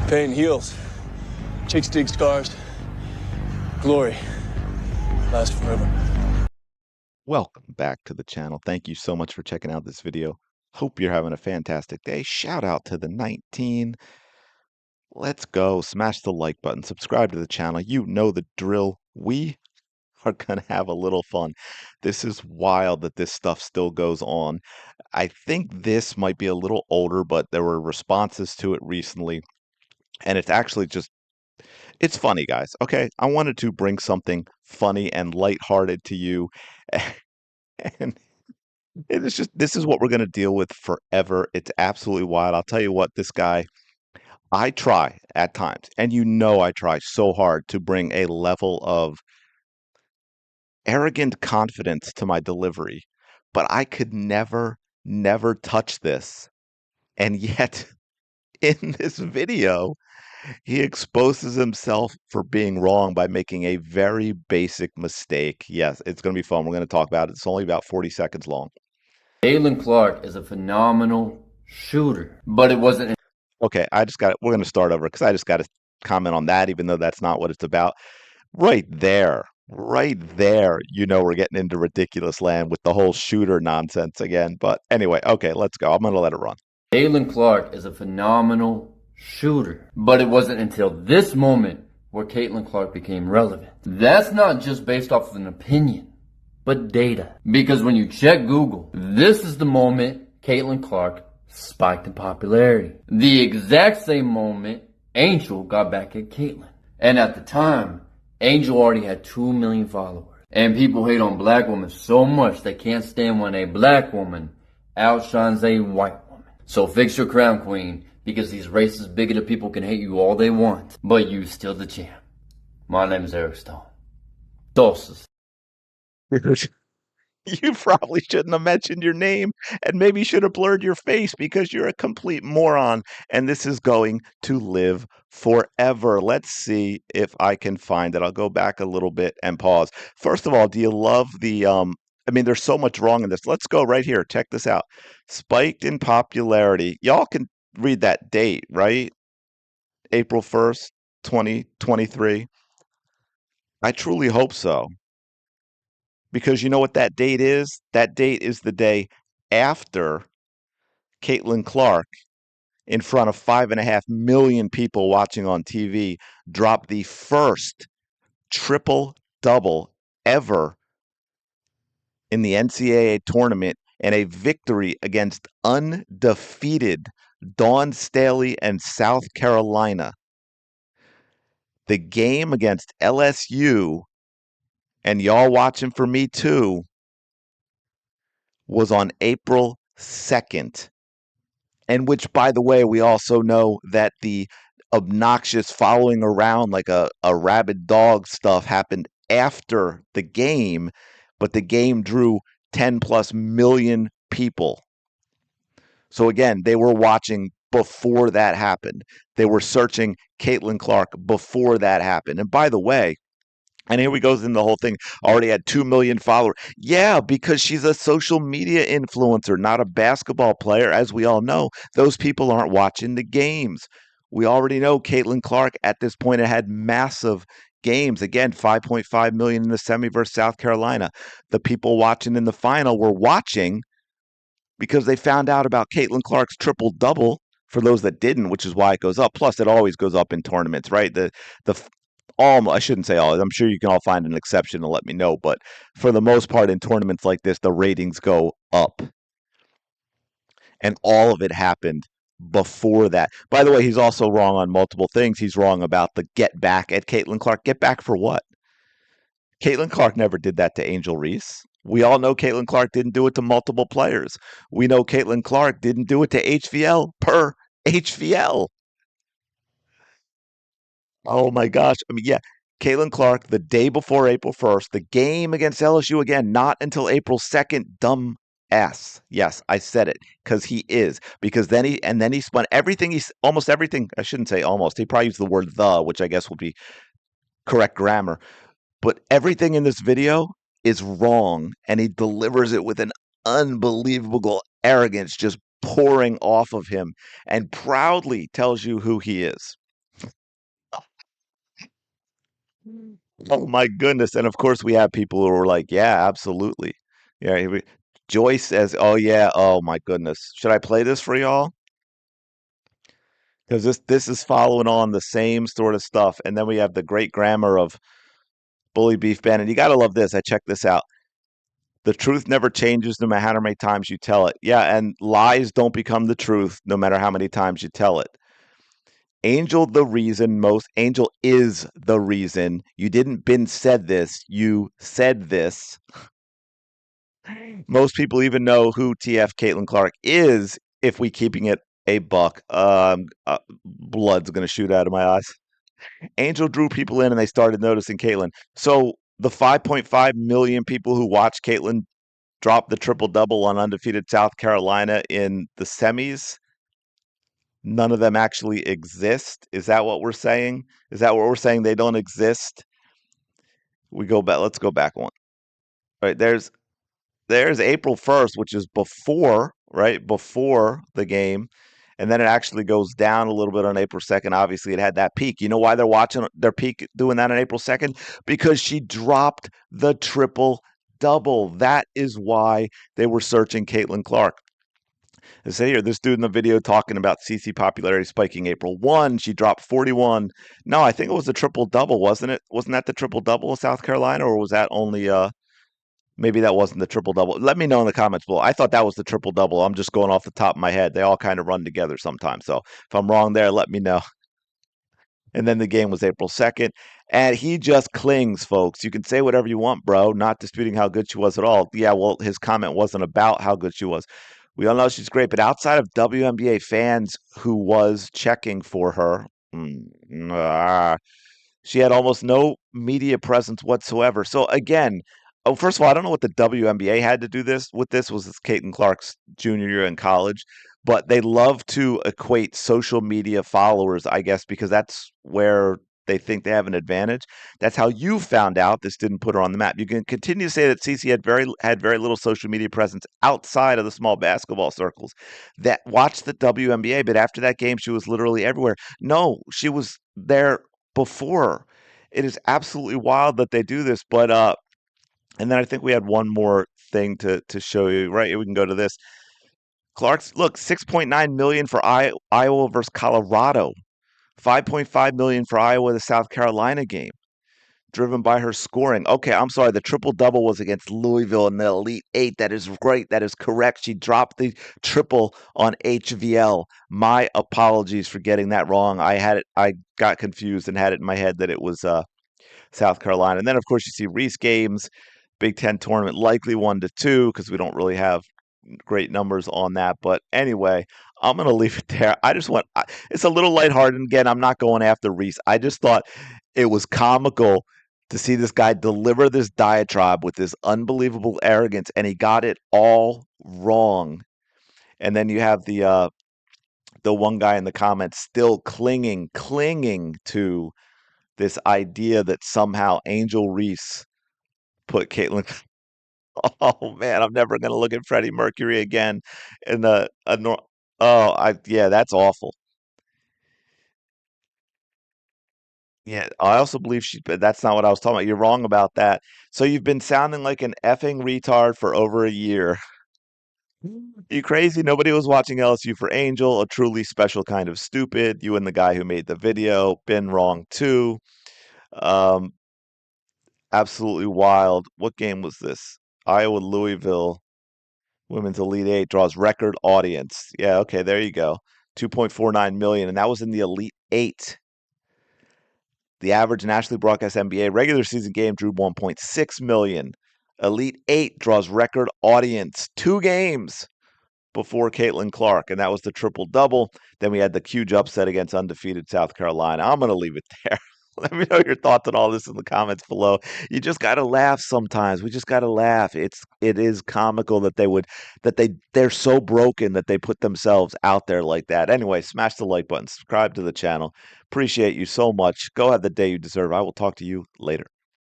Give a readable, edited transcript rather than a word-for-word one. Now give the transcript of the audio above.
Pain heals. Chicks dig scars. Glory lasts forever. Welcome back to the channel. Thank you so much for checking out this video. Hope you're having a fantastic day. Shout out to the 19. Let's go. Smash the like button. Subscribe to the channel. You know the drill. We are going to have a little fun. This is wild that this stuff still goes on. I think this might be a little older, but there were responses to it recently. And it's actually just, it's funny, guys. Okay. I wanted to bring something funny and lighthearted to you. And it is just, this is what we're going to deal with forever. It's absolutely wild. I'll tell you what, this guy, I try at times, and you know I try so hard to bring a level of arrogant confidence to my delivery, but I could never touch this. And yet, in this video, he exposes himself for being wrong by making a very basic mistake. Yes, it's going to be fun. We're going to talk about it. It's only about 40 seconds long. Caitlin Clark is a phenomenal shooter, but it wasn't. Okay, we're going to start over because I just got to comment on that, even though that's not what it's about. Right there, you know we're getting into ridiculous land with the whole shooter nonsense again. But anyway, okay, let's go. I'm going to let it run. Caitlin Clark is a phenomenal shooter, but it wasn't until this moment where Caitlin Clark became relevant. That's not just based off of an opinion, but data. Because when you check Google, this is the moment Caitlin Clark spiked in popularity. The exact same moment Angel got back at Caitlin. And at the time, Angel already had 2 million followers. And people hate on black women so much they can't stand when a black woman outshines a white woman. So fix your crown, queen, because these racist, bigoted people can hate you all they want, but you still the champ. My name is Eric Stone. Doses. You probably shouldn't have mentioned your name and maybe should have blurred your face because you're a complete moron and this is going to live forever. Let's see if I can find it. I'll go back a little bit and pause. First of all, do you love the I mean, there's so much wrong in this. Let's go right here. Check this out. Spiked in popularity. Y'all can read that date, right? April 1st, 2023. I truly hope so. Because you know what that date is? That date is the day after Caitlin Clark, in front of 5.5 million people watching on TV, dropped the first triple double ever in the NCAA tournament and a victory against undefeated Dawn Staley and South Carolina. The game against LSU, and y'all watching for me too, was on April 2nd. And which, by the way, we also know that the obnoxious following around like a rabid dog stuff happened after the game, but the game drew 10 plus million people. So again, they were watching before that happened. They were searching Caitlin Clark before that happened. And by the way, and here we goes in the whole thing. Already had 2 million followers. Yeah, because she's a social media influencer, not a basketball player. As we all know, those people aren't watching the games. We already know Caitlin Clark at this point had massive games. Again, 5.5 million in the semi versus South Carolina. The people watching in the final were watching because they found out about Caitlin Clark's triple double. For those that didn't, which is why it goes up. Plus, it always goes up in tournaments, right? The all, I shouldn't say all. I'm sure you can all find an exception and let me know. But for the most part, in tournaments like this, the ratings go up. And all of it happened before that. By the way, he's also wrong on multiple things. He's wrong about the get back at Caitlin Clark. Get back for what? Caitlin Clark never did that to Angel Reese. We all know Caitlin Clark didn't do it to multiple players. We know Caitlin Clark didn't do it to HVL per HVL. Oh my gosh. I mean, yeah, Caitlin Clark the day before April 1st, the game against LSU again, not until April 2nd, dumb ass. Yes, I said it because he is. Because then he spun everything, almost everything. I shouldn't say almost. He probably used the word the, which I guess would be correct grammar. But everything in this video is wrong, and he delivers it with an unbelievable arrogance just pouring off of him and proudly tells you who he is. Oh my goodness. And of course we have people who are like, yeah, absolutely. Yeah. Joyce says, oh yeah, oh my goodness. Should I play this for y'all? Because this is following on the same sort of stuff. And then we have the great grammar of Bully Beef Bandit. You gotta love this. I checked this out. The truth never changes no matter how many times you tell it. Yeah, and lies don't become the truth no matter how many times you tell it. Angel is the reason. You didn't been said this, you said this. Most people even know who TF Caitlin Clark is if we keeping it a buck. Blood's gonna shoot out of my eyes. Angel drew people in and they started noticing Caitlin. So the 5.5 million people who watched Caitlin drop the triple double on undefeated South Carolina in the semis, none of them actually exist. Is that what we're saying? Is that what we're saying? They don't exist? We go back. Let's go back one. Right there's April 1st, which is before, right? Before the game. And then it actually goes down a little bit on April 2nd. Obviously, it had that peak. You know why they're watching their peak doing that on April 2nd? Because she dropped the triple double. That is why they were searching Caitlin Clark. I say here, this dude in the video talking about CC popularity spiking April 1. She dropped 41. No, I think it was the triple double, wasn't it? Wasn't that the triple double of South Carolina, or was that only maybe that wasn't the triple double? Let me know in the comments below. I thought that was the triple double. I'm just going off the top of my head. They all kind of run together sometimes. So if I'm wrong there, let me know. And then the game was April 2nd. And he just clings, folks. You can say whatever you want, bro. Not disputing how good she was at all. Yeah, well, his comment wasn't about how good she was. We all know she's great, but outside of WNBA fans who was checking for her, she had almost no media presence whatsoever. So again, oh, first of all, I don't know what the WNBA had to do this with this. Was this Caitlin Clark's junior year in college? But they love to equate social media followers, I guess, because that's where they think they have an advantage. That's how you found out this didn't put her on the map. You can continue to say that CC had very little social media presence outside of the small basketball circles that watched the WNBA, but after that game, she was literally everywhere. No, she was there before. It is absolutely wild that they do this, but and then I think we had one more thing to show you. Right, we can go to this. Clark's look 6.9 million for Iowa versus Colorado, 5.5 million for Iowa the South Carolina game, driven by her scoring. Okay, I'm sorry. The triple double was against Louisville in the Elite Eight. That is great. That is correct. She dropped the triple on HVL. My apologies for getting that wrong. I got confused and had it in my head that it was South Carolina. And then of course you see Reese games, Big Ten tournament, likely 1-2 because we don't really have great numbers on that. But anyway, I'm going to leave it there. It's a little lighthearted. Again, I'm not going after Reese. I just thought it was comical to see this guy deliver this diatribe with this unbelievable arrogance, and he got it all wrong. And then you have the one guy in the comments still clinging to this idea that somehow Angel Reese put Caitlin. Oh man, I'm never gonna look at Freddie Mercury again. In the yeah, that's awful. Yeah, I also believe but that's not what I was talking about. You're wrong about that. So you've been sounding like an effing retard for over a year. You crazy? Nobody was watching LSU for Angel, a truly special kind of stupid. You and the guy who made the video, been wrong too. Um, absolutely wild. What game was this? Iowa Louisville. Women's Elite Eight draws record audience. Yeah, okay, there you go. 2.49 million, and that was in the Elite Eight. The average nationally broadcast NBA regular season game drew 1.6 million. Elite Eight draws record audience. 2 games before Caitlin Clark, and that was the triple double. Then we had the huge upset against undefeated South Carolina. I'm going to leave it there. Let me know your thoughts on all this in the comments below. You just got to laugh sometimes. We just got to laugh. It is comical that they're so broken that they put themselves out there like that. Anyway, smash the like button, subscribe to the channel. Appreciate you so much. Go have the day you deserve. I will talk to you later.